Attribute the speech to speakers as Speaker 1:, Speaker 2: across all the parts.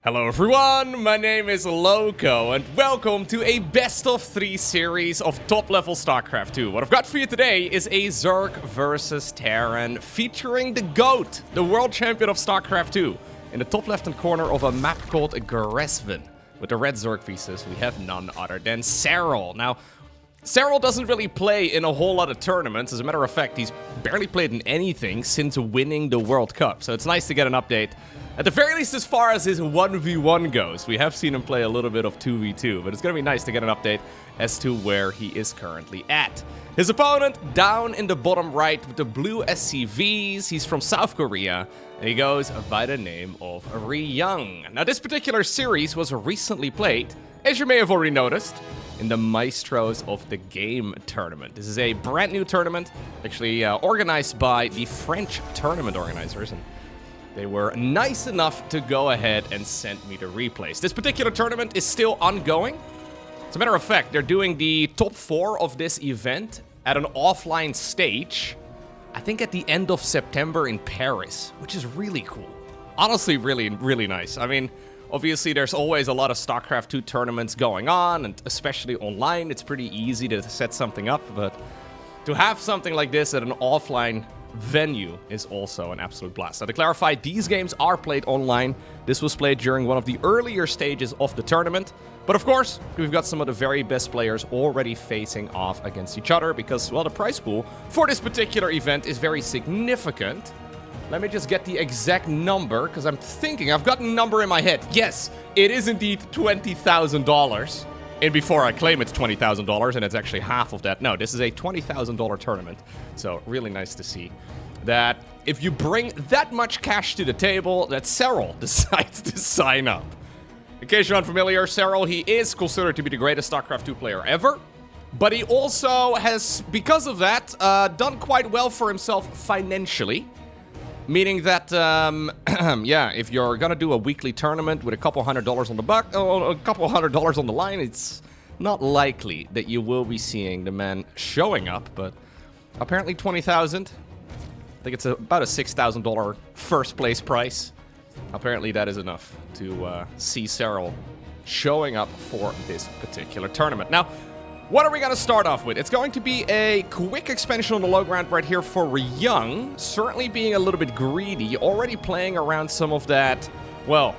Speaker 1: Hello everyone, my name is Lowko and welcome to a best of 3 series of top level StarCraft 2. What I've got for you today is a Zerg versus Terran featuring the GOAT, the world champion of StarCraft 2. In the top left hand corner of a map called Gresvin. With the red Zerg pieces, we have none other than Serral. Now, Serral doesn't really play in a whole lot of tournaments. As a matter of fact, he's barely played in anything since winning the World Cup. So it's nice to get an update. At the very least, as far as his 1v1 goes, we have seen him play a little bit of 2v2, but it's going to be nice to get an update as to where he is currently at. His opponent, down in the bottom right with the blue SCVs, he's from South Korea, and he goes by the name of Ryung. Now, this particular series was recently played, as you may have already noticed, in the Maestros of the Game tournament. This is a brand new tournament, actually organized by the French tournament organizers, and they were nice enough to go ahead and send me the replays. This particular tournament is still ongoing. As a matter of fact, they're doing the top 4 of this event at an offline stage, I think at the end of September in Paris, which is really cool. Honestly, really nice. I mean, obviously there's always a lot of StarCraft 2 tournaments going on, and especially online, it's pretty easy to set something up, but to have something like this at an offline venue is also an absolute blast. Now, to clarify, these games are played online. This was played during one of the earlier stages of the tournament. But of course, we've got some of the very best players already facing off against each other because, well, the prize pool for this particular event is very significant. Let me just get the exact number because I'm thinking I've got a number in my head. Yes, it is indeed $20,000. And before I claim it's $20,000, and it's actually half of that. No, this is a $20,000 tournament. So really nice to see that if you bring that much cash to the table, that Serral decides to sign up. In case you're unfamiliar, Serral, he is considered to be the greatest StarCraft 2 player ever. But he also has, because of that, done quite well for himself financially. Meaning that, yeah, if you're gonna do a weekly tournament with a couple $100 on the a couple $100 on the line, it's not likely that you will be seeing the man showing up. But apparently 20,000. I think it's about a $6,000 first place price. Apparently that is enough to see Serral showing up for this particular tournament. Now, what are we going to start off with? It's going to be a quick expansion on the low ground right here for Ryung. Certainly being a little bit greedy, already playing around some of that, well,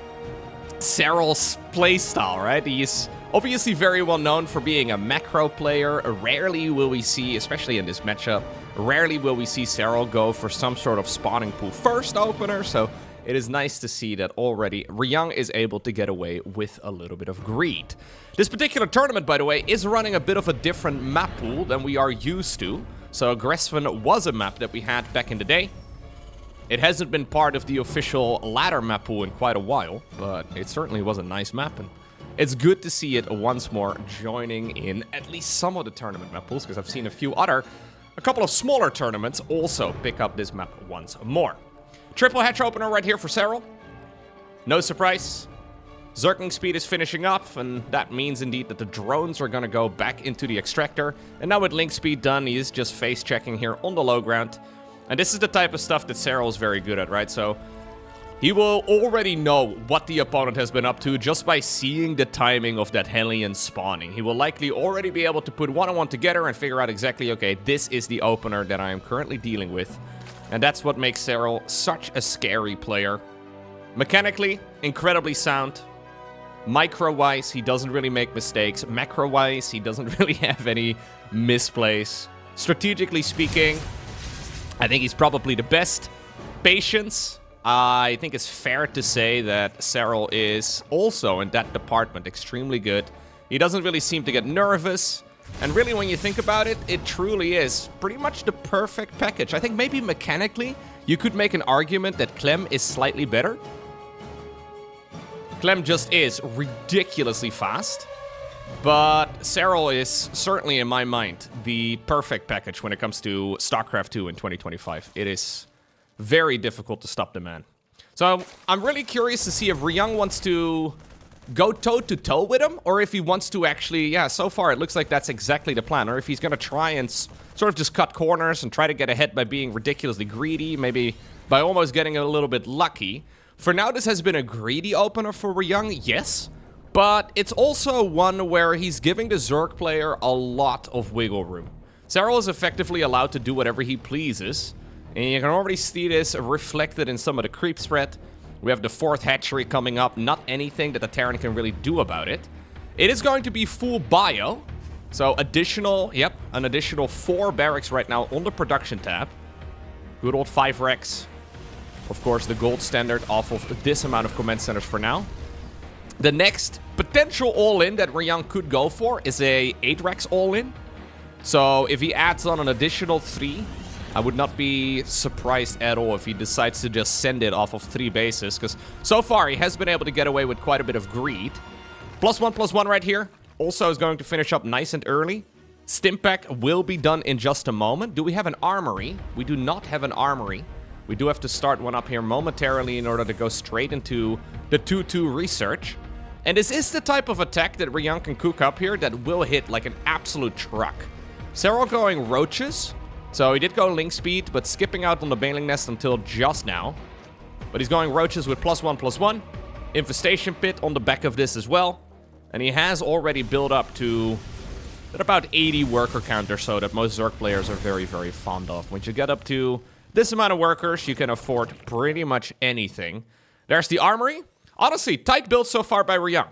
Speaker 1: Serral's playstyle, right? He's obviously very well known for being a macro player. Rarely will we see, especially in this matchup, rarely will we see Serral go for some sort of spawning pool first opener, so it is nice to see that already Ryung is able to get away with a little bit of greed. This particular tournament, by the way, is running a bit of a different map pool than we are used to. So Gresvin was a map that we had back in the day. It hasn't been part of the official ladder map pool in quite a while, but it certainly was a nice map, and it's good to see it once more joining in at least some of the tournament map pools, because I've seen a couple of smaller tournaments also pick up this map once more. Triple hatch opener right here for Serral. No surprise. Zergling speed is finishing up, and that means indeed that the drones are going to go back into the extractor. And now with link speed done, he is just face checking here on the low ground. And this is the type of stuff that Serral is very good at, right? So he will already know what the opponent has been up to just by seeing the timing of that Hellion spawning. He will likely already be able to put one-on-one together and figure out exactly, okay, this is the opener that I am currently dealing with. And that's what makes Serral such a scary player. Mechanically, incredibly sound. Micro-wise, he doesn't really make mistakes. Macro-wise, he doesn't really have any misplays. Strategically speaking, I think he's probably the best. Patience, I think it's fair to say that Serral is also in that department extremely good. He doesn't really seem to get nervous. And really, when you think about it, it truly is pretty much the perfect package. I think maybe mechanically, you could make an argument that Clem is slightly better. Clem just is ridiculously fast. But Serral is certainly, in my mind, the perfect package when it comes to StarCraft 2 in 2025. It is very difficult to stop the man. So I'm really curious to see if Ryung wants to go toe-to-toe with him, or if he wants to actually, yeah, so far it looks like that's exactly the plan, or if he's going to try and sort of just cut corners and try to get ahead by being ridiculously greedy, maybe by almost getting a little bit lucky. For now, this has been a greedy opener for Ryung, yes. But it's also one where he's giving the Zerg player a lot of wiggle room. Serral is effectively allowed to do whatever he pleases. And you can already see this reflected in some of the creep spread. We have the 4th hatchery coming up. Not anything that the Terran can really do about it. It is going to be full bio. So an additional 4 barracks right now on the production tab. Good old 5 Rex. Of course, the gold standard off of this amount of command centers for now. The next potential all-in that Ryung could go for is a 8 Rex all-in. So if he adds on an additional 3, I would not be surprised at all if he decides to just send it off of 3 bases. Because so far, he has been able to get away with quite a bit of greed. +1/+1 right here. Also is going to finish up nice and early. Stimpack will be done in just a moment. Do we have an armory? We do not have an armory. We do have to start one up here momentarily in order to go straight into the 2-2 research. And this is the type of attack that Ryung can cook up here that will hit like an absolute truck. Serral going roaches. So he did go link speed, but skipping out on the Baneling Nest until just now. But he's going roaches with +1/+1. Infestation pit on the back of this as well. And he has already built up to about 80 worker count or so that most Zerg players are very, very fond of. Once you get up to this amount of workers, you can afford pretty much anything. There's the armory. Honestly, tight build so far by Ryung.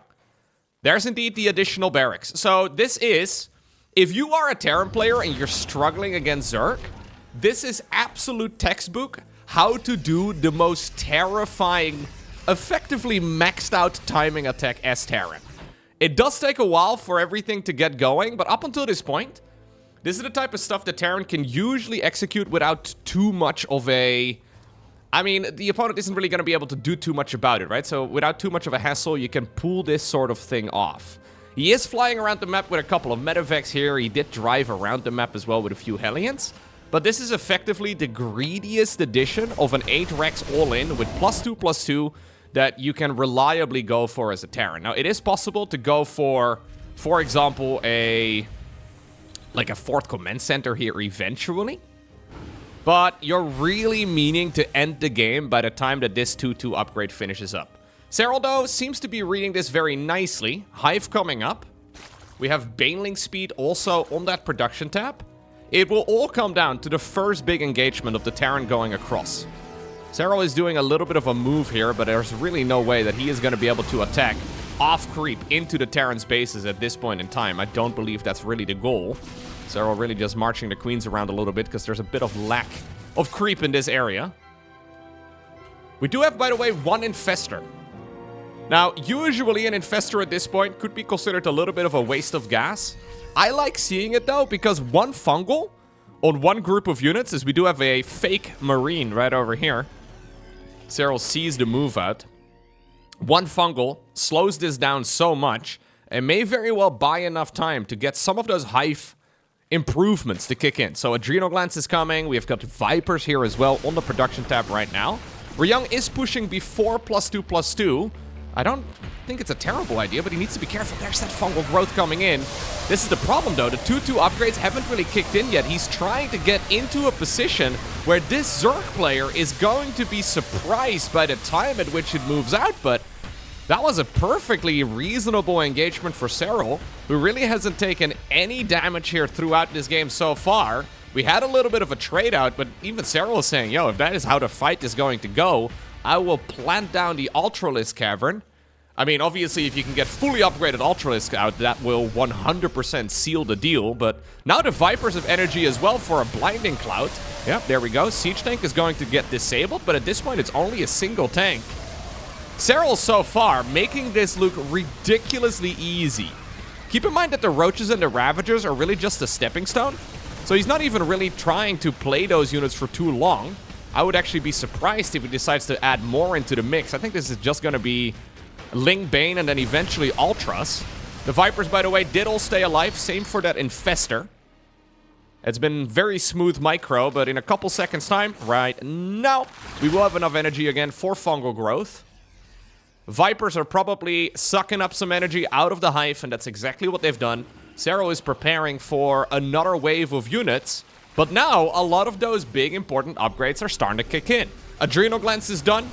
Speaker 1: There's indeed the additional barracks. So this is, if you are a Terran player and you're struggling against Zerg, this is absolute textbook how to do the most terrifying, effectively maxed out timing attack as Terran. It does take a while for everything to get going, but up until this point, this is the type of stuff that Terran can usually execute without too much of a... I mean, the opponent isn't really going to be able to do too much about it, right? So without too much of a hassle, you can pull this sort of thing off. He is flying around the map with a couple of medevacs here. He did drive around the map as well with a few Hellions. But this is effectively the greediest edition of an 8 Rex all-in with +2/+2 that you can reliably go for as a Terran. Now, it is possible to go for example, a 4th command center here eventually. But you're really meaning to end the game by the time that this 2-2 upgrade finishes up. Serral, though, seems to be reading this very nicely. Hive coming up. We have Baneling speed also on that production tab. It will all come down to the first big engagement of the Terran going across. Serral is doing a little bit of a move here, but there's really no way that he is going to be able to attack off-creep into the Terran's bases at this point in time. I don't believe that's really the goal. Serral really just marching the queens around a little bit because there's a bit of lack of creep in this area. We do have, by the way, 1 Infestor. Now, usually an Infestor at this point could be considered a little bit of a waste of gas. I like seeing it, though, because 1 Fungal on 1 group of units, as we do have a fake Marine right over here. Serral sees the move out. 1 Fungal slows this down so much and may very well buy enough time to get some of those Hive improvements to kick in. So Adrenal Glands is coming. We have got Vipers here as well on the production tab right now. Ryung is pushing before +2/+2. I don't think it's a terrible idea, but he needs to be careful. There's that fungal growth coming in. This is the problem, though. The 2-2 upgrades haven't really kicked in yet. He's trying to get into a position where this Zerg player is going to be surprised by the time at which it moves out, but that was a perfectly reasonable engagement for Serral, who really hasn't taken any damage here throughout this game so far. We had a little bit of a trade out, but even Serral is saying, yo, if that is how the fight is going to go, I will plant down the Ultralisk Cavern. I mean, obviously, if you can get fully upgraded Ultralisk out, that will 100% seal the deal. But now the Vipers have energy as well for a Blinding Cloud. Yep, there we go. Siege Tank is going to get disabled, but at this point, it's only a single tank. Serral so far making this look ridiculously easy. Keep in mind that the Roaches and the Ravagers are really just a stepping stone. So he's not even really trying to play those units for too long. I would actually be surprised if he decides to add more into the mix. I think this is just going to be Ling Bane and then eventually Ultras. The Vipers, by the way, did all stay alive. Same for that Infestor. It's been very smooth micro, but in a couple seconds time, right now, we will have enough energy again for fungal growth. Vipers are probably sucking up some energy out of the Hive, and that's exactly what they've done. Serral is preparing for another wave of units, but now a lot of those big important upgrades are starting to kick in. Adrenal Glands is done.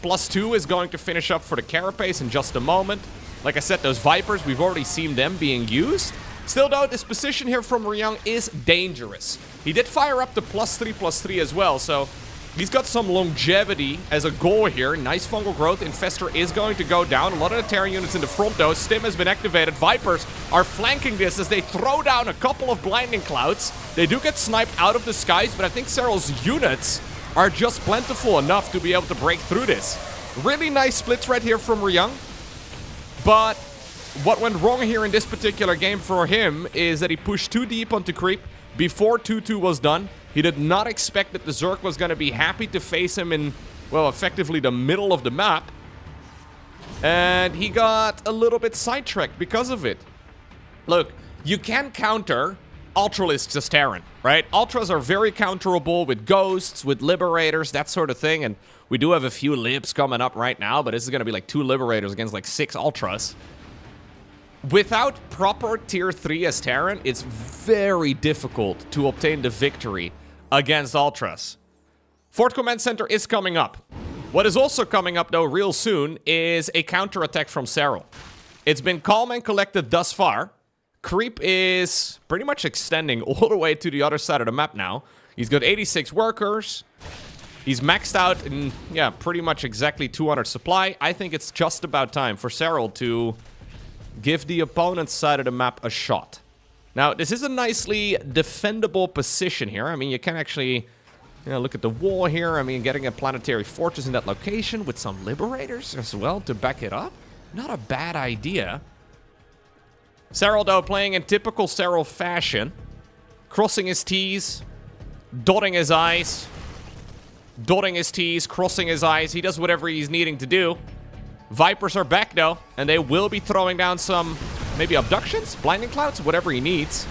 Speaker 1: +2 is going to finish up for the Carapace in just a moment. Like I said, those Vipers, we've already seen them being used. Still though, this position here from Ryung is dangerous. He did fire up the +3/+3 as well, so he's got some longevity as a goal here. Nice fungal growth. Infestor is going to go down. A lot of the Terran units in the front though. Stim has been activated. Vipers are flanking this as they throw down a couple of blinding clouds. They do get sniped out of the skies, but I think Serral's units are just plentiful enough to be able to break through this. Really nice splits right here from Ryung. But what went wrong here in this particular game for him is that he pushed too deep onto creep before 2-2 was done. He did not expect that the Zerg was going to be happy to face him in, well, effectively the middle of the map. And he got a little bit sidetracked because of it. Look, you can counter Ultralisks as Terran, right? Ultras are very counterable with Ghosts, with Liberators, that sort of thing. And we do have a few Libs coming up right now, but this is going to be like 2 Liberators against like 6 Ultras. Without proper tier 3 as Terran, it's very difficult to obtain the victory against Ultras. 4th Command Center is coming up. What is also coming up, though, real soon is a counterattack from Serral. It's been calm and collected thus far. Creep is pretty much extending all the way to the other side of the map now. He's got 86 workers. He's maxed out in, yeah, pretty much exactly 200 supply. I think it's just about time for Serral to give the opponent's side of the map a shot. Now, this is a nicely defendable position here. I mean, you can actually, look at the wall here. I mean, getting a planetary fortress in that location with some Liberators as well to back it up. Not a bad idea. Serral, though, playing in typical Serral fashion. Crossing his T's, dotting his I's. Dotting his T's, crossing his I's. He does whatever he's needing to do. Vipers are back, though, and they will be throwing down some, maybe abductions, blinding clouds, whatever he needs.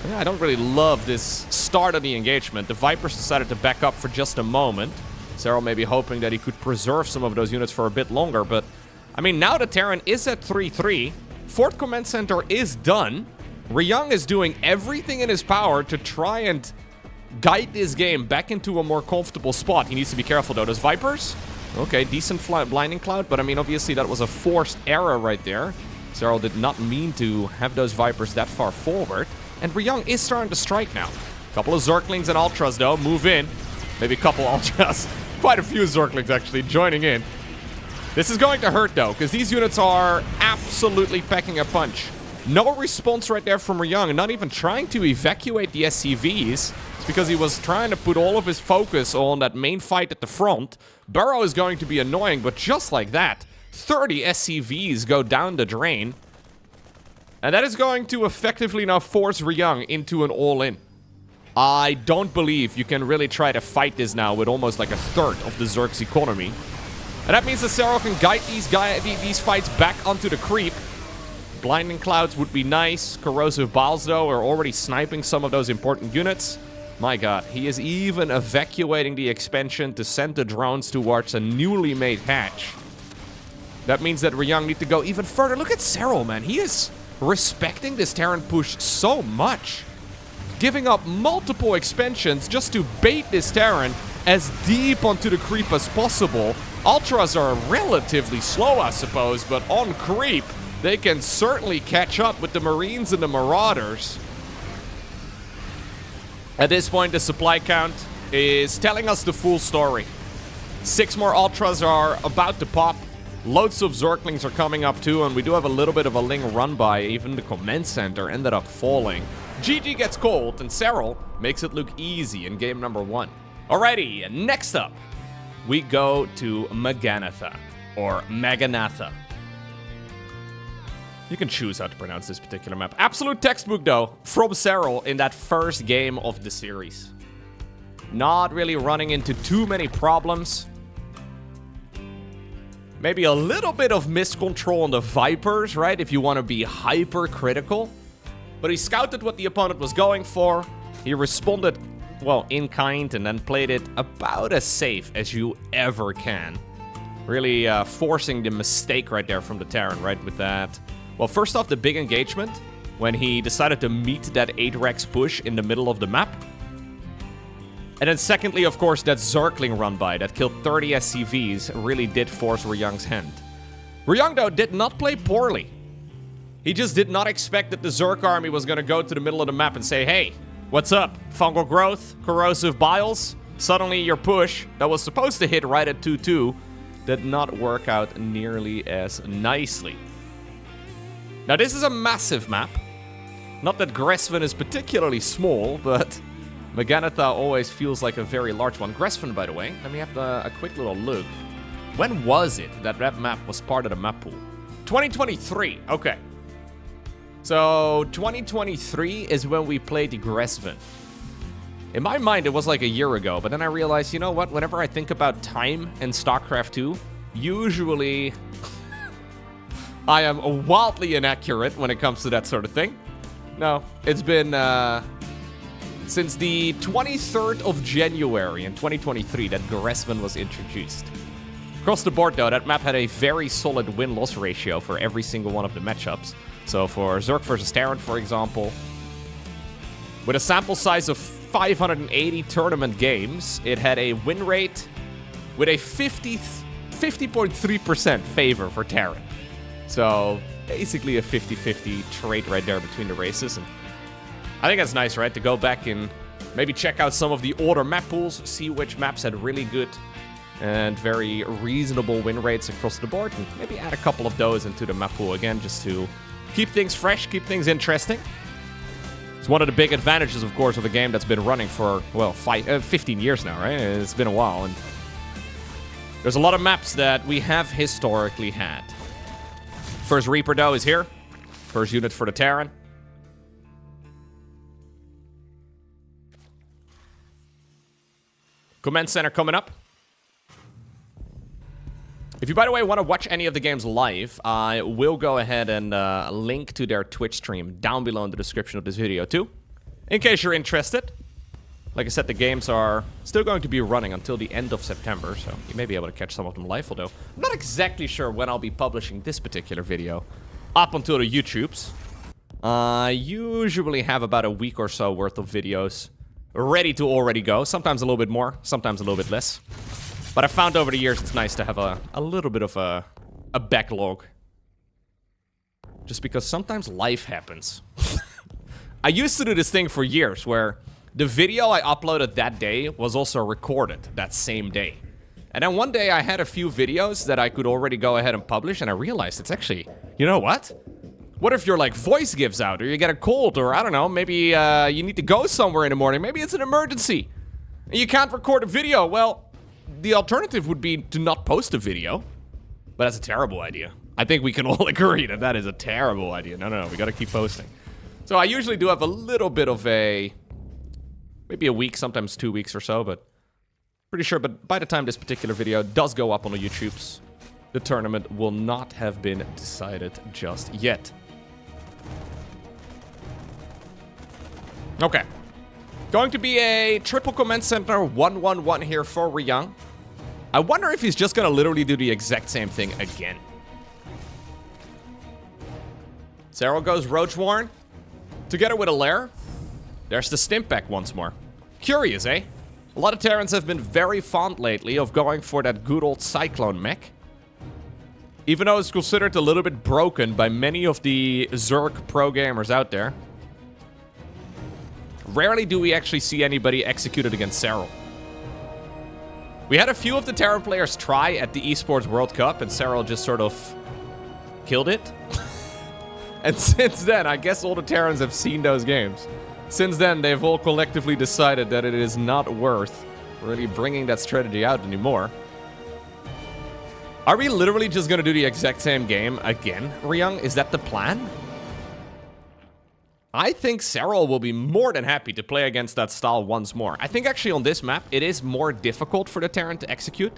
Speaker 1: Yeah, I don't really love this start of the engagement. The Vipers decided to back up for just a moment. Serral may be hoping that he could preserve some of those units for a bit longer, but, I mean, now the Terran is at 3-3. 4th Command Center is done. Ryung is doing everything in his power to try and guide this game back into a more comfortable spot. He needs to be careful, though. Those Vipers... Okay, decent blinding cloud, but I mean, obviously that was a forced error right there. Serral did not mean to have those Vipers that far forward. And Ryung is starting to strike now. Couple of Zerglings and Ultras, though, move in. Maybe a couple Ultras. Quite a few Zerglings, actually, joining in. This is going to hurt, though, because these units are absolutely packing a punch. No response right there from Ryung, not even trying to evacuate the SCVs. It's because he was trying to put all of his focus on that main fight at the front. Burrow is going to be annoying, but just like that, 30 SCVs go down the drain. And that is going to effectively now force Ryung into an all-in. I don't believe you can really try to fight this now with almost like a third of the Zerg's economy. And that means that Serral can guide these fights back onto the creep. Blinding Clouds would be nice. Corrosive Balls, though, are already sniping some of those important units. My god, he is even evacuating the expansion to send the drones towards a newly made hatch. That means that Ryung need to go even further. Look at Serral, man. He is respecting this Terran push so much. Giving up multiple expansions just to bait this Terran as deep onto the creep as possible. Ultras are relatively slow, I suppose, but on creep, they can certainly catch up with the Marines and the Marauders. At this point, the supply count is telling us the full story. 6 more Ultras are about to pop. Loads of Zerglings are coming up too, and we do have a little bit of a Ling run by. Even the command center ended up falling. GG gets cold, and Serral makes it look easy in game number 1. Alrighty, next up, we go to Maganatha, or Maganatha. You can choose how to pronounce this particular map. Absolute textbook, though, from Serral in that first game of the series. Not really running into too many problems. Maybe a little bit of miscontrol on the Vipers, right? If you want to be hyper-critical. But he scouted what the opponent was going for. He responded, well, in kind, and then played it about as safe as you ever can. Really forcing the mistake right there from the Terran, right, with that. Well, first off, the big engagement, when he decided to meet that 8 Rex push in the middle of the map. And then secondly, of course, that Zergling run by that killed 30 SCVs really did force Ryung's hand. Ryung, though, did not play poorly. He just did not expect that the Zerg army was going to go to the middle of the map and say, hey, what's up? Fungal growth, corrosive biles. Suddenly your push that was supposed to hit right at 2-2 did not work out nearly as nicely. Now, this is a massive map. Not that Gresvan is particularly small, but Meganatha always feels like a very large one. Gresvan, by the way, let me have a quick little look. When was it that that map was part of the map pool? 2023, okay. So, 2023 is when we played Gresvan. In my mind, it was like a year ago, but then I realized, you know what? Whenever I think about time in StarCraft 2, usually I am wildly inaccurate when it comes to that sort of thing. No, it's been since the 23rd of January in 2023 that Gresvan was introduced. Across the board, though, that map had a very solid win-loss ratio for every single one of the matchups. So for Zerg versus Terran, for example, with a sample size of 580 tournament games, it had a win rate with a 50.3% favor for Terran. So basically a 50-50 trade right there between the races. And I think that's nice, right? To go back and maybe check out some of the older map pools, see which maps had really good and very reasonable win rates across the board, and maybe add a couple of those into the map pool again, just to keep things fresh, keep things interesting. It's one of the big advantages, of course, of a game that's been running for, well, 15 years now, right? It's been a while, and there's a lot of maps that we have historically had. First Reaper, though, is here. First unit for the Terran. Command Center coming up. If you, by the way, want to watch any of the games live, I will go ahead and link to their Twitch stream down below in the description of this video, too. In case you're interested. Like I said, the games are still going to be running until the end of September, so you may be able to catch some of them live, although I'm not exactly sure when I'll be publishing this particular video up until the YouTubes. I usually have about a week or so worth of videos ready to already go. Sometimes a little bit more, sometimes a little bit less. But I found over the years it's nice to have a little bit of a backlog. Just because sometimes life happens. I used to do this thing for years where the video I uploaded that day was also recorded that same day. And then one day I had a few videos that I could already go ahead and publish, and I realized it's actually, you know what? What if your, like, voice gives out, or you get a cold, or I don't know, maybe you need to go somewhere in the morning, maybe it's an emergency, and you can't record a video? Well, the alternative would be to not post a video. But that's a terrible idea. I think we can all agree that that is a terrible idea. No, we gotta keep posting. So I usually do have a little bit of maybe a week, sometimes 2 weeks or so, but pretty sure. But by the time this particular video does go up on the YouTubes, the tournament will not have been decided just yet. Okay. Going to be a triple command center 1-1-1 here for Ryung. I wonder if he's just gonna literally do the exact same thing again. Serral goes Roach Warren. Together with a Lair. There's the Stimp back once more. Curious, eh? A lot of Terrans have been very fond lately of going for that good old Cyclone mech. Even though it's considered a little bit broken by many of the Zerg pro gamers out there. Rarely do we actually see anybody executed against Serral. We had a few of the Terran players try at the Esports World Cup, and Serral just sort of killed it. And since then, I guess all the Terrans have seen those games. Since then, they've all collectively decided that it is not worth really bringing that strategy out anymore. Are we literally just going to do the exact same game again, Ryung? Is that the plan? I think Serral will be more than happy to play against that style once more. I think actually on this map, it is more difficult for the Terran to execute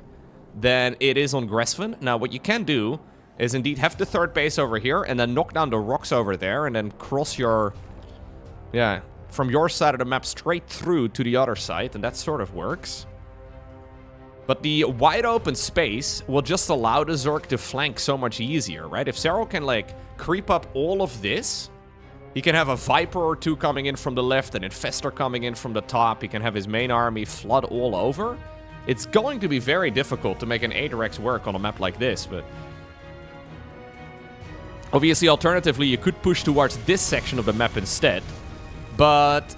Speaker 1: than it is on Gresvan. Now, what you can do is indeed have the third base over here and then knock down the rocks over there and then cross your... yeah, from your side of the map straight through to the other side, and that sort of works. But the wide open space will just allow the Zerg to flank so much easier, right? If Serral can, like, creep up all of this... He can have a Viper or two coming in from the left, an Infestor coming in from the top. He can have his main army flood all over. It's going to be very difficult to make an Aetherx work on a map like this, but... Obviously, alternatively, you could push towards this section of the map instead. But,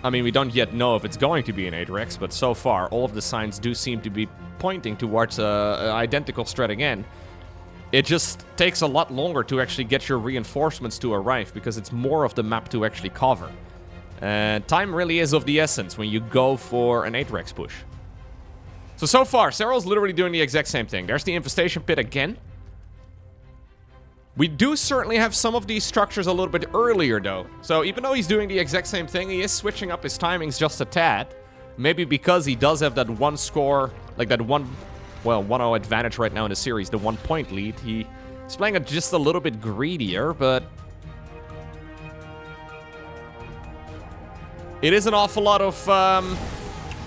Speaker 1: I mean, we don't yet know if it's going to be an Aetherx, but so far, all of the signs do seem to be pointing towards an identical strat again. It just takes a lot longer to actually get your reinforcements to arrive, because it's more of the map to actually cover. And time really is of the essence when you go for an Aetherx push. So far, Serral's literally doing the exact same thing. There's the Infestation Pit again. We do certainly have some of these structures a little bit earlier, though. So even though he's doing the exact same thing, he is switching up his timings just a tad. Maybe because he does have that one score, like that one... Well, 1-0 advantage right now in the series, the 1-point lead. He's playing it just a little bit greedier, but... It is an awful lot of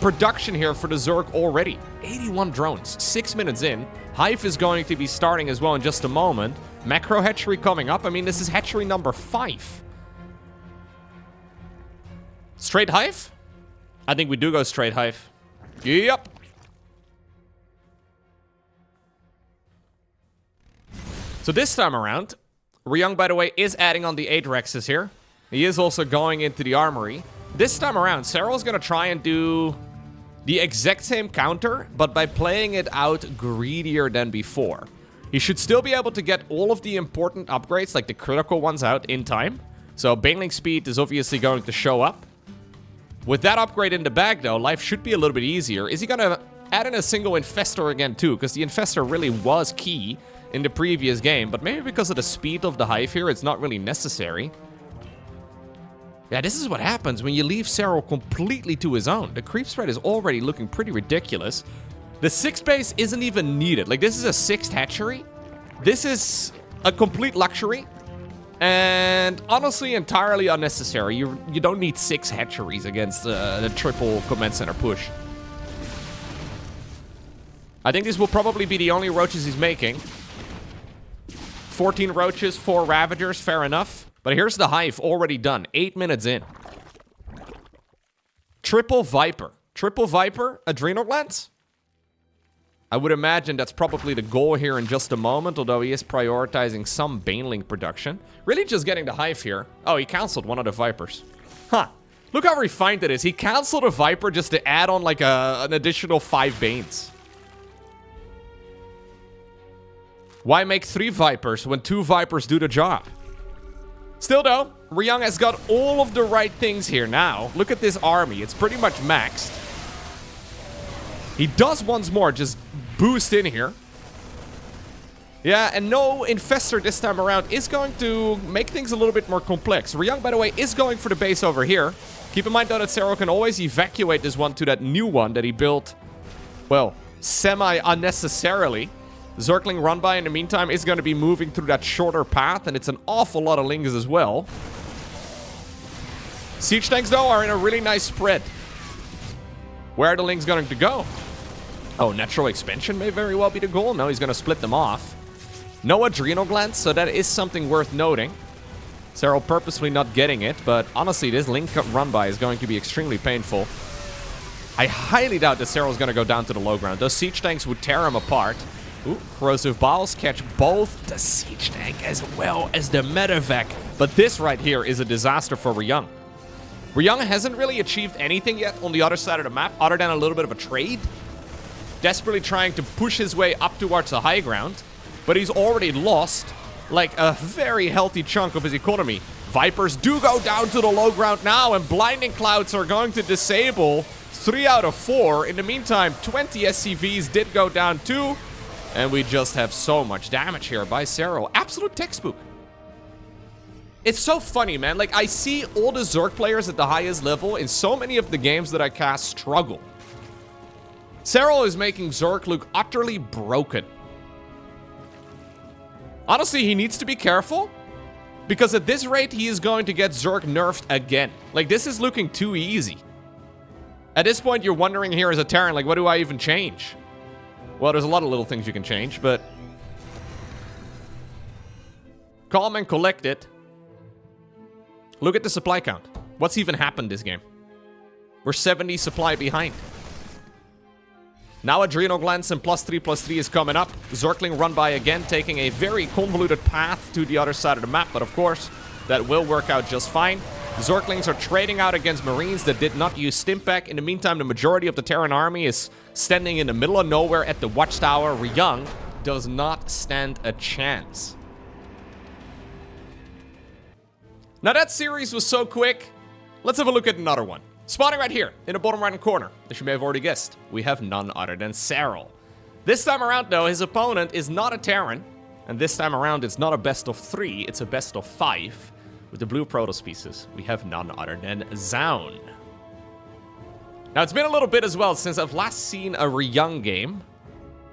Speaker 1: production here for the Zerg already. 81 drones, 6 minutes in. Hive is going to be starting as well in just a moment. Macro hatchery coming up. I mean, this is hatchery number 5. Straight Hive? I think we do go straight Hive. Yep. So this time around, Ryung, by the way, is adding on the 8 Rexes here. He is also going into the armory. This time around, Serral's going to try and do the exact same counter, but by playing it out greedier than before. He should still be able to get all of the important upgrades, like the critical ones, out in time. So Baneling speed is obviously going to show up. With that upgrade in the bag, though, life should be a little bit easier. Is he going to add in a single Infestor again, too? Because the Infestor really was key in the previous game, but maybe because of the speed of the Hive here, it's not really necessary. Yeah, this is what happens when you leave Serral completely to his own. The creep spread is already looking pretty ridiculous. The 6th base isn't even needed. Like, this is a 6th hatchery. This is a complete luxury. And honestly, entirely unnecessary. You don't need 6 hatcheries against the triple command center push. I think this will probably be the only roaches he's making. 14 roaches, 4 ravagers, fair enough. But here's the Hive already done, 8 minutes in. Triple Viper. Triple Viper, Adrenal Glands? I would imagine that's probably the goal here in just a moment, although he is prioritizing some Baneling production. Really just getting the Hive here. Oh, he canceled one of the Vipers. Huh. Look how refined it is. He canceled a Viper just to add on like an additional 5 Banes. Why make 3 Vipers when 2 Vipers do the job? Still though, Ryung has got all of the right things here now. Look at this army. It's pretty much maxed. He does once more just boost in here. Yeah, and no Infestor this time around is going to make things a little bit more complex. Ryung, by the way, is going for the base over here. Keep in mind though that Serral can always evacuate this one to that new one that he built, well, semi-unnecessarily. Zergling run-by in the meantime is going to be moving through that shorter path, and it's an awful lot of lings as well. Siege tanks, though, are in a really nice spread. Where are the lings going to go? Oh, natural expansion may very well be the goal. No, he's going to split them off. No Adrenal Glands, so that is something worth noting. Serral purposefully not getting it, but honestly, this link run-by is going to be extremely painful. I highly doubt that Serral's going to go down to the low ground. Those siege tanks would tear him apart. Ooh, Corrosive Bowels catch both the siege tank as well as the medevac. But this right here is a disaster for Ryung. Ryung hasn't really achieved anything yet on the other side of the map other than a little bit of a trade. Desperately trying to push his way up towards the high ground. But he's already lost like a very healthy chunk of his economy. Vipers do go down to the low ground now, and Blinding Clouds are going to disable 3 out of 4. In the meantime, 20 SCVs did go down too. And we just have so much damage here by Serral. Absolute textbook. It's so funny, man. Like, I see all the Zerg players at the highest level in so many of the games that I cast struggle. Serral is making Zerg look utterly broken. Honestly, he needs to be careful. Because at this rate, he is going to get Zerg nerfed again. Like, this is looking too easy. At this point, you're wondering here as a Terran, like, what do I even change? Well, there's a lot of little things you can change, but... Calm and collected. Look at the supply count. What's even happened this game? We're 70 supply behind. Now Adrenal Glands and +3/+3 is coming up. Zergling run by again, taking a very convoluted path to the other side of the map. But of course, that will work out just fine. Zerglings are trading out against Marines that did not use Stimpack. In the meantime, the majority of the Terran army is standing in the middle of nowhere at the watchtower. Ryung does not stand a chance. Now that series was so quick. Let's have a look at another one. Spawning right here, in the bottom right-hand corner. As you may have already guessed, we have none other than Serral. This time around, though, his opponent is not a Terran. And this time around, it's not a best of 3, it's a best of 5. With the blue Protoss pieces, we have none other than Zaun. Now, it's been a little bit as well since I've last seen a Ryung game.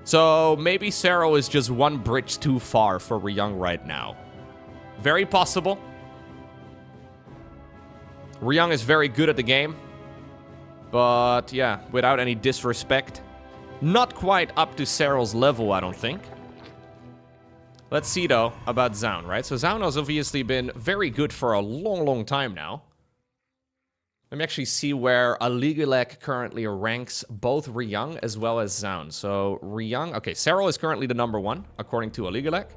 Speaker 1: So, maybe Serral is just one bridge too far for Ryung right now. Very possible. Ryung is very good at the game. But, yeah, without any disrespect. Not quite up to Serral's level, I don't think. Let's see, though, about Zaun, right? So Zaun has obviously been very good for a long, long time now. Let me actually see where Aligulek currently ranks both Ryung as well as Zaun. So Ryung, okay, Serral is currently the #1, according to Aligulek.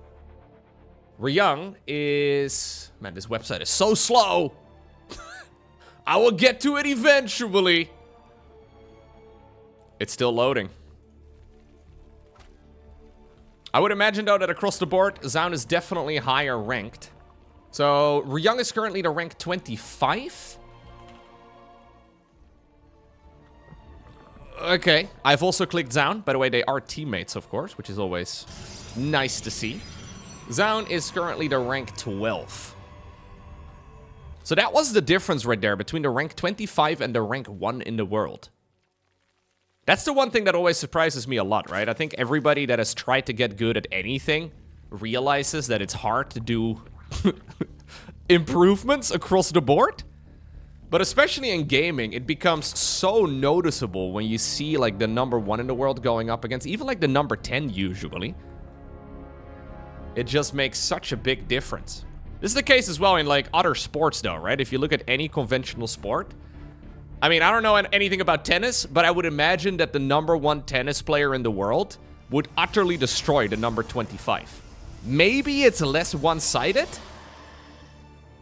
Speaker 1: Ryung is... Man, this website is so slow! I will get to it eventually! It's still loading. I would imagine, though, that across the board, Zaun is definitely higher ranked. So, Ryung is currently the rank 25. Okay, I've also clicked Zaun. By the way, they are teammates, of course, which is always nice to see. Zaun is currently the rank 12. So that was the difference right there between the rank 25 and the rank 1 in the world. That's the one thing that always surprises me a lot, right? I think everybody that has tried to get good at anything realizes that it's hard to do improvements across the board. But especially in gaming, it becomes so noticeable when you see like the #1 in the world going up against even like the #10 usually. It just makes such a big difference. This is the case as well in like other sports though, right? If you look at any conventional sport, I mean, I don't know anything about tennis, but I would imagine that the #1 tennis player in the world would utterly destroy the number 25. Maybe it's less one-sided?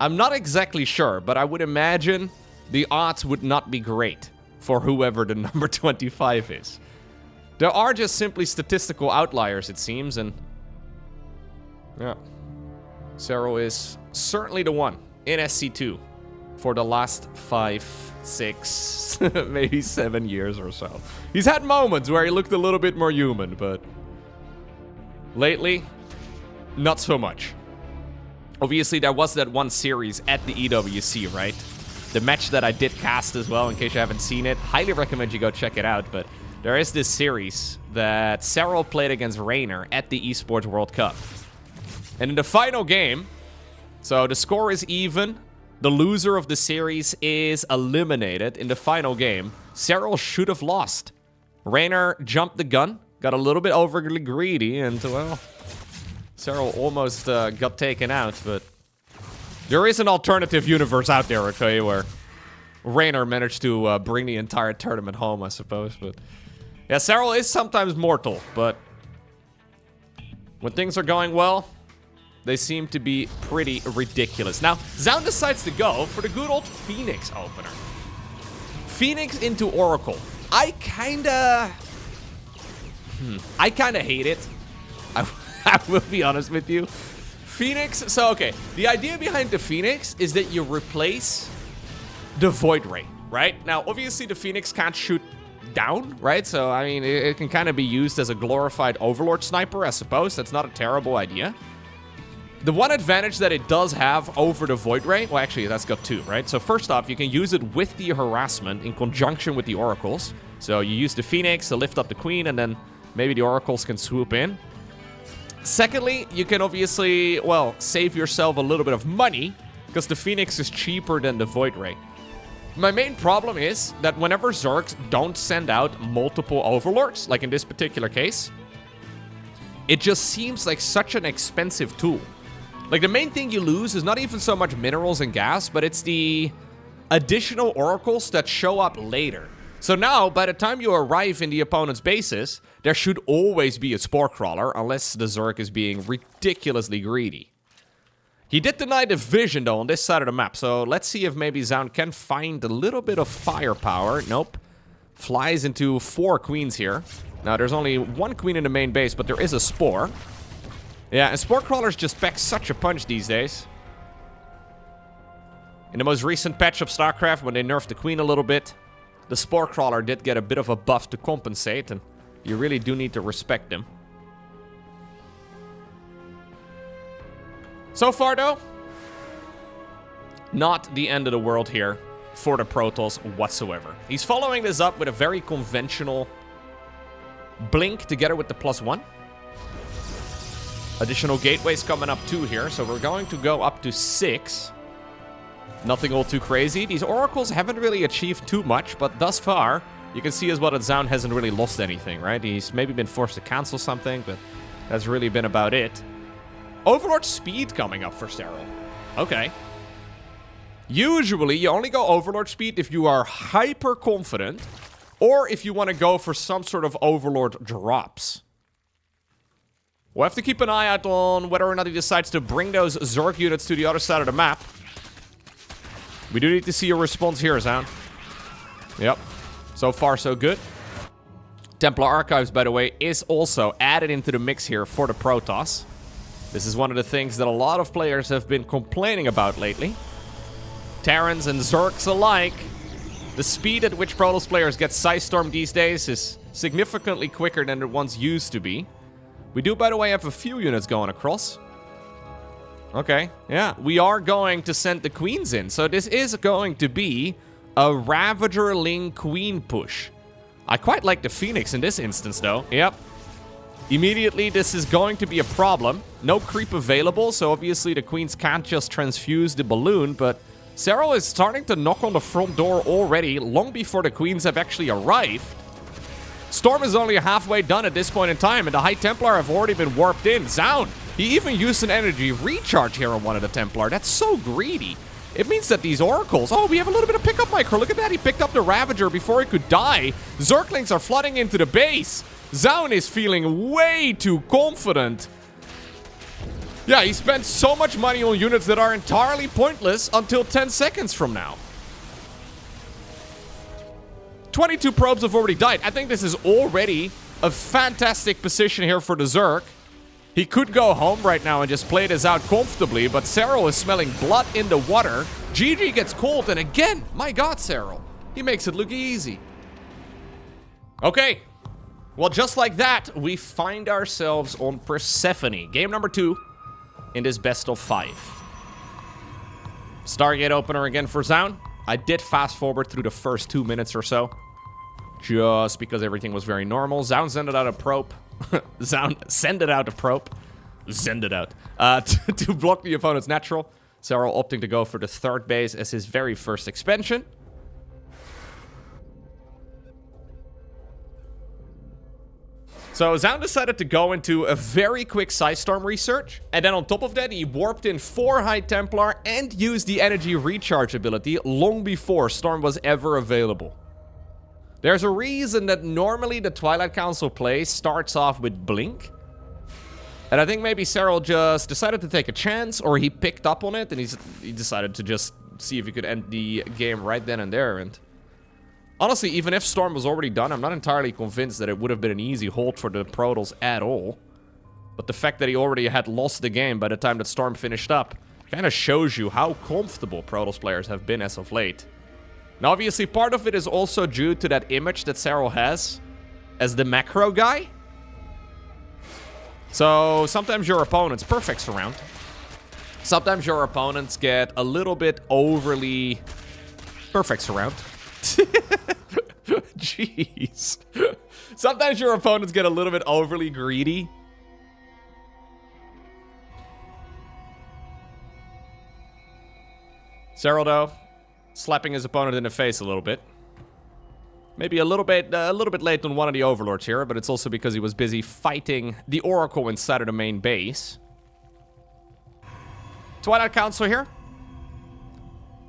Speaker 1: I'm not exactly sure, but I would imagine the odds would not be great for whoever the number 25 is. There are just simply statistical outliers, it seems, and... yeah. Serral is certainly the one in SC2 for the last 5, 6, maybe 7 years or so. He's had moments where he looked a little bit more human, but lately, not so much. Obviously, there was that one series at the EWC, right? The match that I did cast as well, in case you haven't seen it. Highly recommend you go check it out, but there is this series that Serral played against Raynor at the Esports World Cup. And in the final game, so the score is even. The loser of the series is eliminated in the final game. Serral should have lost. Raynor jumped the gun, got a little bit overly greedy, and, well, Serral almost got taken out, but there is an alternative universe out there, okay, where Raynor managed to bring the entire tournament home, I suppose, but... yeah, Serral is sometimes mortal, but when things are going well, they seem to be pretty ridiculous. Now, Zaun decides to go for the good old Phoenix opener. Phoenix into Oracle. I kinda hate it. I will be honest with you. Phoenix, so okay. The idea behind the Phoenix is that you replace the Void Ray, right? Now, obviously the Phoenix can't shoot down, right? So, I mean, it can kind of be used as a glorified Overlord sniper, I suppose. That's not a terrible idea. The one advantage that it does have over the Void Ray, well, actually, that's got two, right? So first off, you can use it with the Harassment in conjunction with the Oracles. So you use the Phoenix to lift up the Queen, and then maybe the Oracles can swoop in. Secondly, you can obviously, well, save yourself a little bit of money, because the Phoenix is cheaper than the Void Ray. My main problem is that whenever Zergs don't send out multiple Overlords, like in this particular case, it just seems like such an expensive tool. Like, the main thing you lose is not even so much minerals and gas, but it's the additional oracles that show up later. So now, by the time you arrive in the opponent's bases, there should always be a spore crawler, unless the Zerg is being ridiculously greedy. He did deny the vision, though, on this side of the map, so let's see if maybe Zaun can find a little bit of firepower. Nope. Flies into 4 queens here. Now, there's only 1 queen in the main base, but there is a spore. Yeah, and spore crawlers just pack such a punch these days. In the most recent patch of StarCraft, when they nerfed the queen a little bit, the spore crawler did get a bit of a buff to compensate, and you really do need to respect them. So far, though, not the end of the world here for the Protoss whatsoever. He's following this up with a very conventional blink together with the +1. Additional gateways coming up too here, so we're going to go up to 6. Nothing all too crazy. These oracles haven't really achieved too much, but thus far, you can see as well that Zaun hasn't really lost anything, right? He's maybe been forced to cancel something, but that's really been about it. Overlord speed coming up for Serral. Okay. Usually, you only go Overlord speed if you are hyper confident, or if you want to go for some sort of Overlord drops. We'll have to keep an eye out on whether or not he decides to bring those Zerg units to the other side of the map. We do need to see a response here, Zaun. Yep. So far, so good. Templar Archives, by the way, is also added into the mix here for the Protoss. This is one of the things that a lot of players have been complaining about lately. Terrans and Zergs alike. The speed at which Protoss players get Psystorm these days is significantly quicker than it once used to be. We do, by the way, have a few units going across. Okay, yeah, we are going to send the queens in. So this is going to be a Ravager Ling queen push. I quite like the Phoenix in this instance, though. Yep. Immediately, this is going to be a problem. No creep available, so obviously the queens can't just transfuse the balloon, but Serral is starting to knock on the front door already, long before the queens have actually arrived. Storm is only halfway done at this point in time, and the High Templar have already been warped in. Zaun! He even used an energy recharge here on one of the Templar. That's so greedy. It means that these oracles... Oh, we have a little bit of pickup micro. Look at that. He picked up the Ravager before he could die. Zerglings are flooding into the base. Zaun is feeling way too confident. Yeah, he spent so much money on units that are entirely pointless until 10 seconds from now. 22 probes have already died. I think this is already a fantastic position here for the Zerg. He could go home right now and just play this out comfortably, but Serral is smelling blood in the water. GG gets called, and again, my god, Serral. He makes it look easy. Okay. Well, just like that, we find ourselves on Persephone. Game number 2 in this best of 5. Stargate opener again for Zaun. I did fast forward through the first 2 minutes or so, just because everything was very normal. Zaun sent out a probe. Zaun send it out a probe. Send it out. To block the opponent's natural. Serral opting to go for the 3rd base as his very first expansion. So Zaun decided to go into a very quick Psystorm research, and then on top of that he warped in 4 High Templar and used the energy recharge ability long before Storm was ever available. There's a reason that normally the Twilight Council play starts off with Blink, and I think maybe Serral just decided to take a chance, or he picked up on it and he decided to just see if he could end the game right then and there. And honestly, even if Storm was already done, I'm not entirely convinced that it would have been an easy hold for the Protoss at all. But the fact that he already had lost the game by the time that Storm finished up kind of shows you how comfortable Protoss players have been as of late. Now, obviously, part of it is also due to that image that Serral has as the macro guy. So sometimes your opponents, perfect surround. Sometimes your opponents get a little bit overly perfect surround. Jeez. Sometimes your opponents get a little bit overly greedy. Serral, though, slapping his opponent in the face a little bit. Maybe a little bit late on one of the Overlords here, but it's also because he was busy fighting the Oracle inside of the main base. Twilight Council here.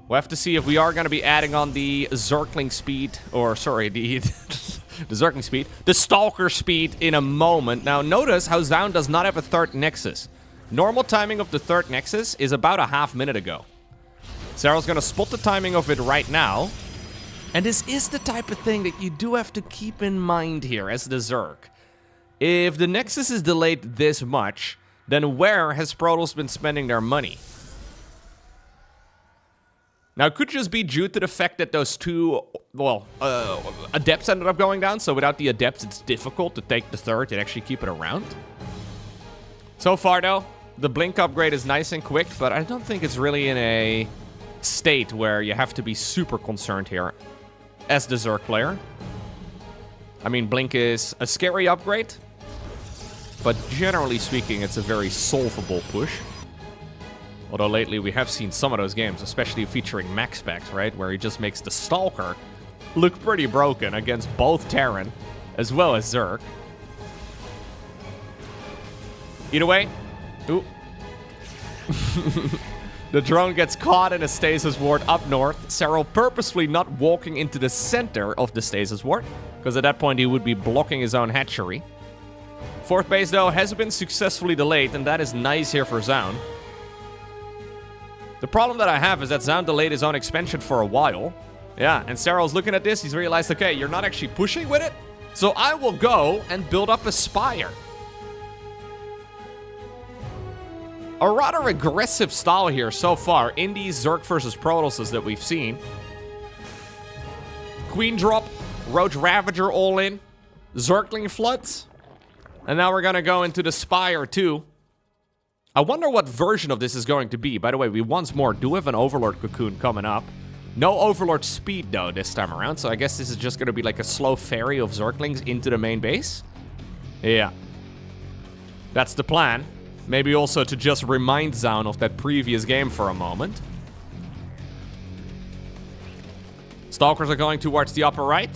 Speaker 1: We'll have to see if we are going to be adding on the Zergling speed, or sorry, the Zergling speed, the Stalker speed in a moment. Now notice how Zaun does not have a third Nexus. Normal timing of the third Nexus is about a half minute ago. Serral's going to spot the timing of it right now. And this is the type of thing that you do have to keep in mind here as the Zerg. If the Nexus is delayed this much, then where has Protoss been spending their money? Now, it could just be due to the fact that those two, well, Adepts ended up going down. So without the Adepts, it's difficult to take the third and actually keep it around. So far, though, the Blink upgrade is nice and quick, but I don't think it's really in a state where you have to be super concerned here as the Zerg player. I mean, Blink is a scary upgrade, but generally speaking, it's a very solvable push. Although lately we have seen some of those games, especially featuring max specs, right? Where he just makes the Stalker look pretty broken against both Terran as well as Zerg. Either way, ooh. The drone gets caught in a stasis ward up north. Serral purposefully not walking into the center of the stasis ward, because at that point he would be blocking his own hatchery. Fourth base, though, has been successfully delayed, and that is nice here for Zaun. The problem that I have is that Zaun delayed his own expansion for a while. Yeah, and Serral's looking at this. He's realized, okay, you're not actually pushing with it, so I will go and build up a Spire. A rather aggressive style here so far in these Zerg versus Protosses that we've seen. Queen drop, Roach Ravager all in, Zergling Floods, and now we're gonna go into the Spire too. I wonder what version of this is going to be. By the way, we once more do have an Overlord Cocoon coming up. No Overlord speed though this time around, so I guess this is just gonna be like a slow ferry of Zerglings into the main base. Yeah. That's the plan. Maybe also to just remind Zaun of that previous game for a moment. Stalkers are going towards the upper right.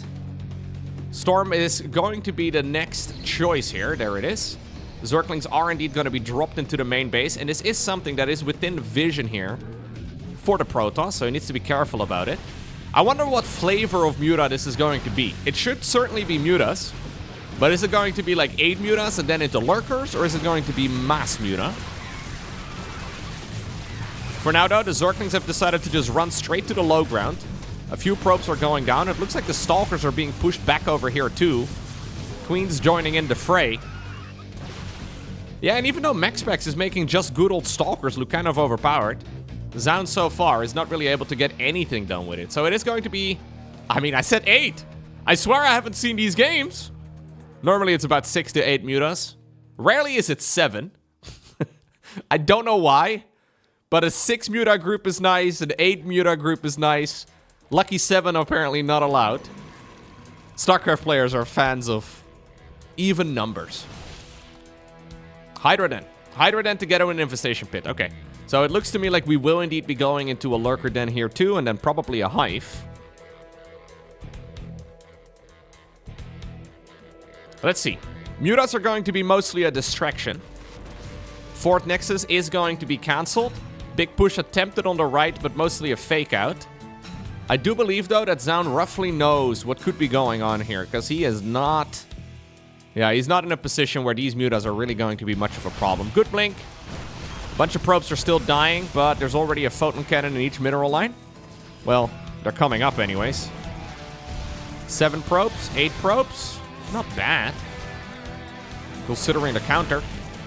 Speaker 1: Storm is going to be the next choice here. There it is. The Zerglings are indeed going to be dropped into the main base, and this is something that is within vision here for the Protoss, so he needs to be careful about it. I wonder what flavor of Muta this is going to be. It should certainly be Mutas. But is it going to be like 8 Mutas and then into Lurkers, or is it going to be mass Muta? For now, though, the Zerglings have decided to just run straight to the low ground. A few probes are going down. It looks like the Stalkers are being pushed back over here, too. Queen's joining in the fray. Yeah, and even though Mexpex is making just good old Stalkers look kind of overpowered, Zaun so far is not really able to get anything done with it. So it is going to be... I mean, I said 8. I swear I haven't seen these games. Normally it's about 6 to 8 Mutas. Rarely is it 7. I don't know why, but a 6 Muta group is nice, an 8 Muta group is nice. Lucky 7 apparently not allowed. StarCraft players are fans of even numbers. Hydra Den. Hydra Den together with an Infestation Pit. Okay, so it looks to me like we will indeed be going into a Lurker Den here too, and then probably a Hive. Let's see. Mutas are going to be mostly a distraction. Fourth Nexus is going to be cancelled. Big push attempted on the right, but mostly a fake out. I do believe, though, that Zaun roughly knows what could be going on here, because he is not... Yeah, he's not in a position where these Mutas are really going to be much of a problem. Good blink. A bunch of probes are still dying, but there's already a photon cannon in each mineral line. Well, they're coming up anyways. 7 probes, 8 probes. Not bad, considering the counter.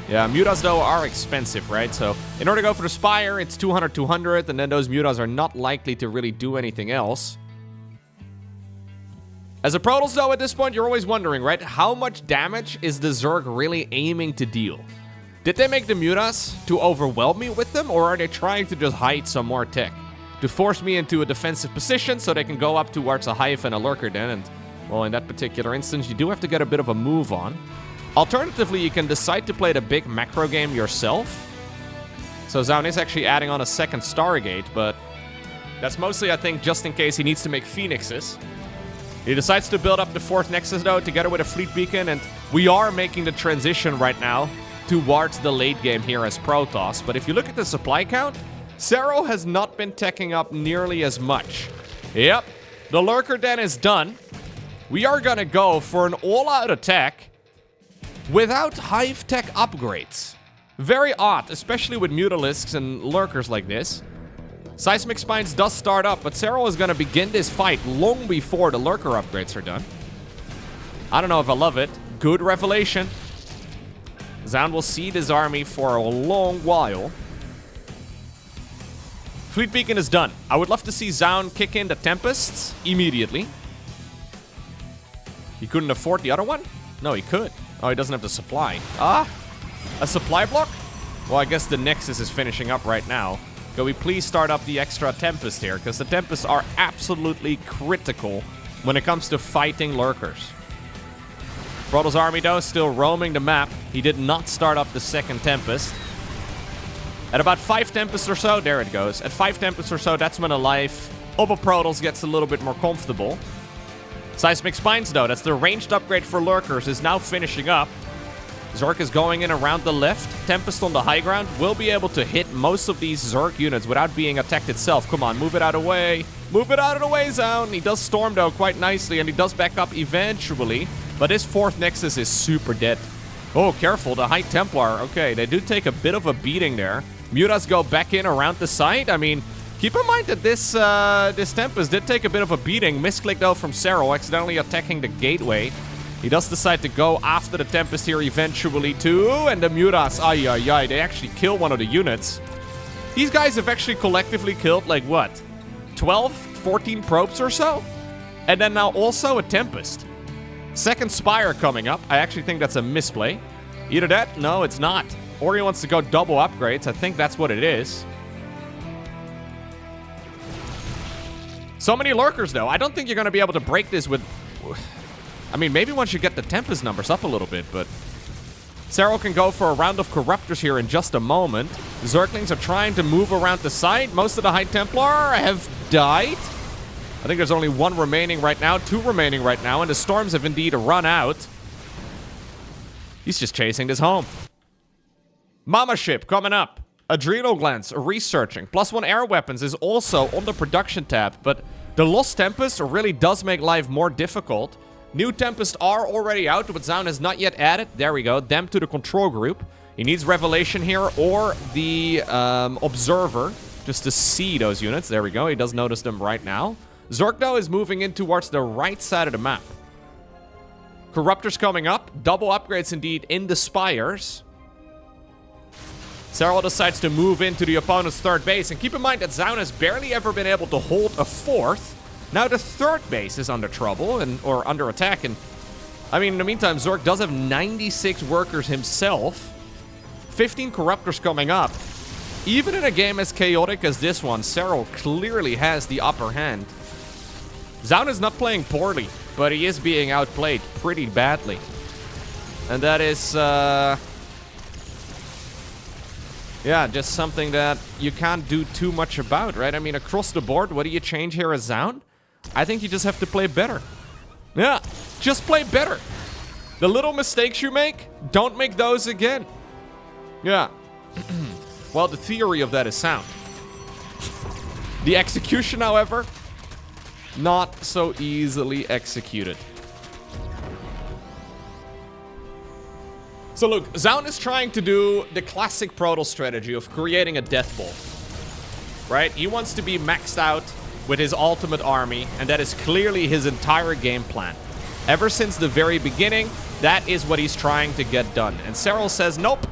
Speaker 1: Yeah, Mutas, though, are expensive, right? So, in order to go for the Spire, it's 200, 200, and then those Mutas are not likely to really do anything else. As a Protoss, though, at this point, you're always wondering, right? How much damage is the Zerg really aiming to deal? Did they make the Mutas to overwhelm me with them, or are they trying to just hide some more tech? To force me into a defensive position so they can go up towards a Hive and a Lurker Den, and... well, in that particular instance, you do have to get a bit of a move on. Alternatively, you can decide to play the big macro game yourself. So Zaun is actually adding on a second Stargate, but that's mostly, I think, just in case he needs to make Phoenixes. He decides to build up the 4th Nexus, though, together with a Fleet Beacon, and we are making the transition right now towards the late game here as Protoss. But if you look at the supply count, Serral has not been teching up nearly as much. Yep, the Lurker Den is done. We are gonna go for an all-out attack without Hive Tech upgrades. Very odd, especially with Mutalisks and Lurkers like this. Seismic Spines does start up, but Serral is gonna begin this fight long before the Lurker upgrades are done. I don't know if I love it. Good revelation. Zaun will see this army for a long while. Fleet Beacon is done. I would love to see Zaun kick in the Tempests immediately. He couldn't afford the other one? No, he could. Oh, he doesn't have the supply. Ah, a supply block? Well, I guess the Nexus is finishing up right now. Can we please start up the extra Tempest here? Because the Tempests are absolutely critical when it comes to fighting Lurkers. Protoss army, though, still roaming the map. He did not start up the second Tempest. At about 5 Tempests or so, there it goes. At 5 Tempests or so, that's when a life of a Protoss gets a little bit more comfortable. Seismic Spines, though, that's the ranged upgrade for Lurkers, is now finishing up. Zerg is going in around the left. Tempest on the high ground will be able to hit most of these Zerg units without being attacked itself. Come on, move it out of the way. Move it out of the way, Zaun. He does Storm, though, quite nicely, and he does back up eventually. But his 4th Nexus is super dead. Oh, careful, the High Templar. Okay, they do take a bit of a beating there. Mutas go back in around the site. I mean, keep in mind that this Tempest did take a bit of a beating. Misclick, though, from Serral, accidentally attacking the gateway. He does decide to go after the Tempest here eventually, too. And the Mutas, ay, they actually kill one of the units. These guys have actually collectively killed, like, what? 12, 14 probes or so? And then now also a Tempest. Second Spire coming up. I actually think that's a misplay. Either that, no, it's not. Or he wants to go double upgrades. I think that's what it is. So many Lurkers, though. I don't think you're going to be able to break this with... I mean, maybe once you get the Tempest numbers up a little bit, but... Serral can go for a round of Corruptors here in just a moment. Zerglings are trying to move around the site. Most of the High Templar have died. I think there's only 1 remaining right now, 2 remaining right now, and the Storms have indeed run out. He's just chasing this home. Mama Ship coming up. Adrenal Glands researching. +1 air weapons is also on the production tab, but the Lost Tempest really does make life more difficult. New Tempests are already out, but Zaun has not yet added. There we go, them to the control group. He needs Revelation here or the Observer just to see those units. There we go, he does notice them right now. Zerg, though, is moving in towards the right side of the map. Corruptors coming up. Double upgrades, indeed, in the Spires. Serral decides to move into the opponent's 3rd base. And keep in mind that Zaun has barely ever been able to hold a 4th. Now the 3rd base is under trouble, or under attack. And, I mean, in the meantime, Zerg does have 96 workers himself. 15 Corruptors coming up. Even in a game as chaotic as this one, Serral clearly has the upper hand. Zaun is not playing poorly, but he is being outplayed pretty badly. And that is, yeah, just something that you can't do too much about, right? I mean, across the board, what do you change here as Zaun? I think you just have to play better. Yeah, just play better. The little mistakes you make, don't make those again. Yeah. Well, the theory of that is sound. The execution, however, not so easily executed. So look, Zaun is trying to do the classic Protoss strategy of creating a death ball. Right? He wants to be maxed out with his ultimate army, and that is clearly his entire game plan. Ever since the very beginning, that is what he's trying to get done. And Serral says, nope,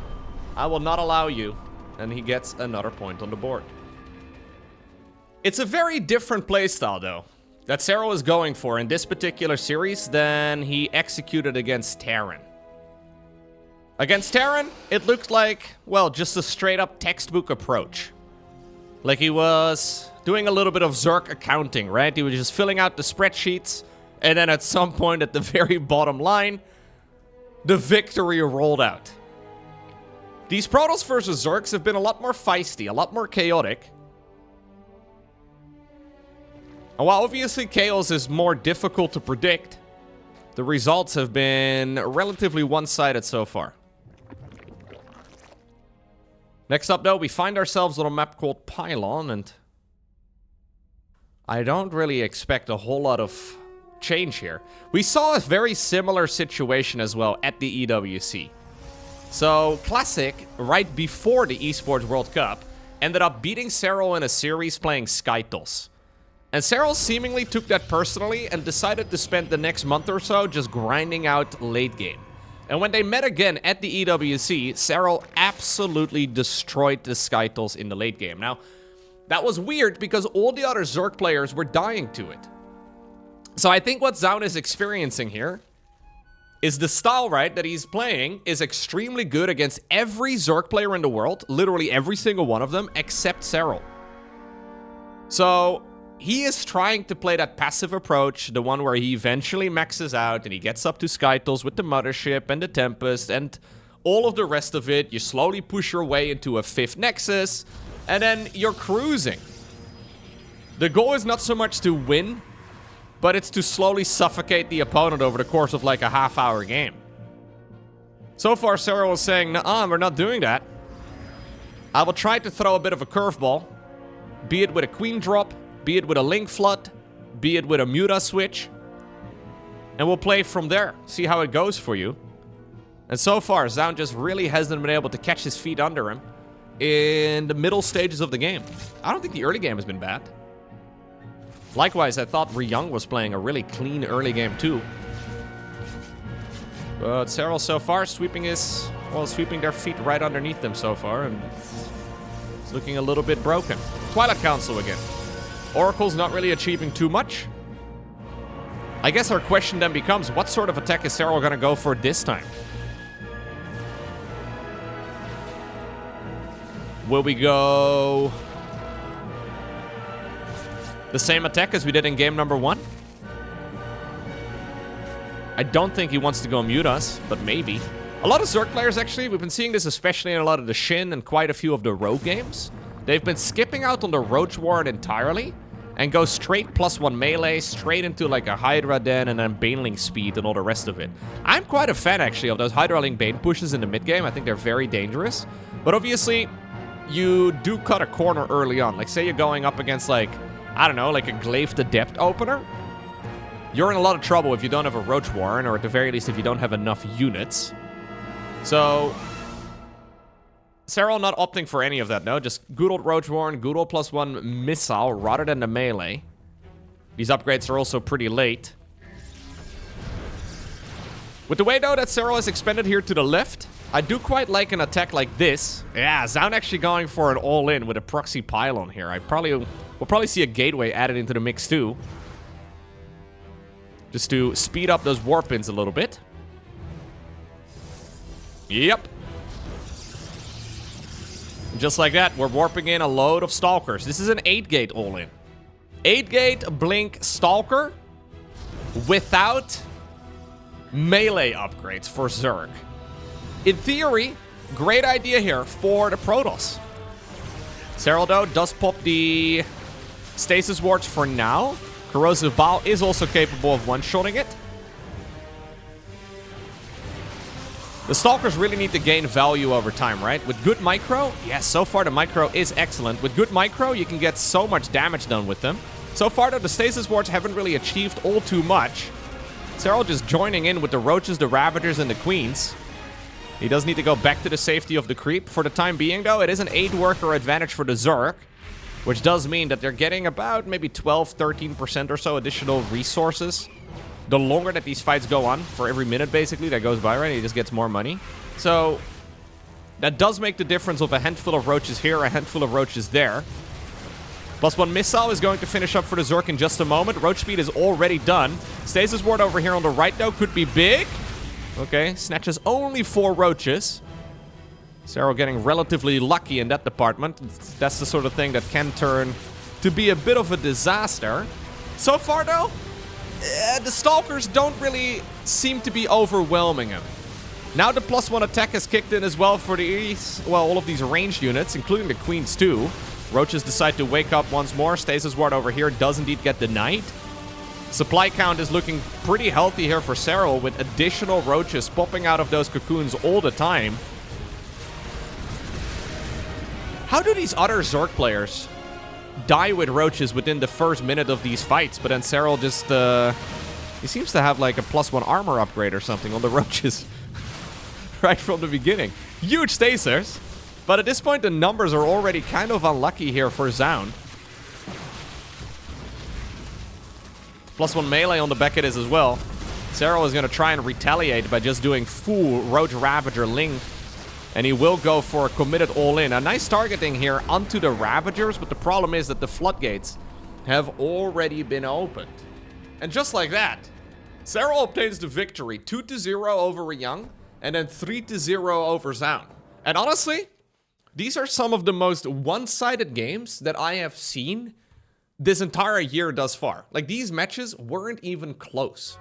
Speaker 1: I will not allow you. And he gets another point on the board. It's a very different playstyle, though, that Serral is going for in this particular series than he executed against Terran. Against Terran, it looked like, well, just a straight-up textbook approach. Like he was doing a little bit of Zerg accounting, right? He was just filling out the spreadsheets, and then at some point at the very bottom line, the victory rolled out. These Protoss versus Zergs have been a lot more feisty, a lot more chaotic. And while obviously chaos is more difficult to predict, the results have been relatively one-sided so far. Next up, though, we find ourselves on a map called Pylon, and I don't really expect a whole lot of change here. We saw a very similar situation as well at the EWC. So, Classic, right before the Esports World Cup, ended up beating Serral in a series playing Skytles. And Serral seemingly took that personally and decided to spend the next month or so just grinding out late game. And when they met again at the EWC, Serral absolutely destroyed the Skytles in the late game. Now, that was weird because all the other Zerg players were dying to it. So I think what Zaun is experiencing here is the style, right, that he's playing is extremely good against every Zerg player in the world, literally every single one of them, except Serral. So he is trying to play that passive approach, the one where he eventually maxes out and he gets up to Skytles with the Mothership and the Tempest and all of the rest of it. You slowly push your way into a 5th Nexus, and then you're cruising. The goal is not so much to win, but it's to slowly suffocate the opponent over the course of like a half-hour game. So far, Serral is saying, "Nuh-uh, we're not doing that. I will try to throw a bit of a curveball, be it with a Queen drop, be it with a Link Flood, be it with a Muta switch, and we'll play from there, see how it goes for you." And so far, Zaun just really hasn't been able to catch his feet under him in the middle stages of the game. I don't think the early game has been bad. Likewise, I thought Ryung was playing a really clean early game too. But Serral so far sweeping their feet right underneath them so far, and it's looking a little bit broken. Twilight Council again. Oracle's not really achieving too much. I guess our question then becomes, what sort of attack is Serral gonna go for this time? Will we go the same attack as we did in game number 1? I don't think he wants to go mute us, but maybe. A lot of Zerg players, actually, we've been seeing this especially in a lot of the Shin and quite a few of the Rogue games. They've been skipping out on the Roach Warren entirely and go straight +1 melee, straight into like a Hydra Den and then Baneling speed and all the rest of it. I'm quite a fan, actually, of those Hydra Link Bane pushes in the mid game. I think they're very dangerous. But obviously, you do cut a corner early on. Like, say you're going up against, like, I don't know, like a Glaive Adept opener. You're in a lot of trouble if you don't have a Roach Warren, or at the very least if you don't have enough units. So, Serral not opting for any of that, no. Just good old Roach Warren, good old +1 missile rather than the melee. These upgrades are also pretty late. With the way, though, that Serral has expanded here to the left, I do quite like an attack like this. Yeah, Zaun actually going for an all-in with a proxy pylon here. We'll probably see a gateway added into the mix too. Just to speed up those warp pins a little bit. Yep. Just like that, we're warping in a load of Stalkers. This is an 8-gate all-in. 8-gate Blink Stalker without melee upgrades for Zerg. In theory, great idea here for the Protoss. Serral, though, does pop the Stasis Wards for now. Corrosive Bow is also capable of one-shotting it. The Stalkers really need to gain value over time, right? With good micro, yes, so far the micro is excellent. With good micro, you can get so much damage done with them. So far, though, the Stasis Wards haven't really achieved all too much. Serral just joining in with the Roaches, the Ravagers, and the Queens. He does need to go back to the safety of the creep. For the time being, though, it is an 8-worker advantage for the Zerg, which does mean that they're getting about maybe 12, 13% or so additional resources. The longer that these fights go on, for every minute, basically, that goes by, right, he just gets more money. So, that does make the difference of a handful of Roaches here, a handful of Roaches there. +1 missile is going to finish up for the Zerg in just a moment. Roach speed is already done. Stasis Ward over here on the right, though, could be big. Okay, snatches only 4 Roaches. Serral getting relatively lucky in that department. That's the sort of thing that can turn to be a bit of a disaster. So far, though, the Stalkers don't really seem to be overwhelming him. Now the +1 attack has kicked in as well for all of these ranged units, including the Queens too. Roaches decide to wake up once more. Stasis Ward over here does indeed get denied. Supply count is looking pretty healthy here for Serral, with additional Roaches popping out of those cocoons all the time. How do these other Zerg players die with roaches within the first minute of these fights? But then Serral just, he seems to have like a +1 armor upgrade or something on the roaches right from the beginning. Huge stasers. But at this point, the numbers are already kind of unlucky here for Zound. +1 melee on the back of this as well. Serral is going to try and retaliate by just doing full Roach Ravager Ling. And he will go for a committed all-in. A nice targeting here onto the Ravagers, but the problem is that the floodgates have already been opened. And just like that, Serral obtains the victory. 2-0 over Young, and then 3-0 over Zound. And honestly, these are some of the most one-sided games that I have seen this entire year thus far. Like, these matches weren't even close.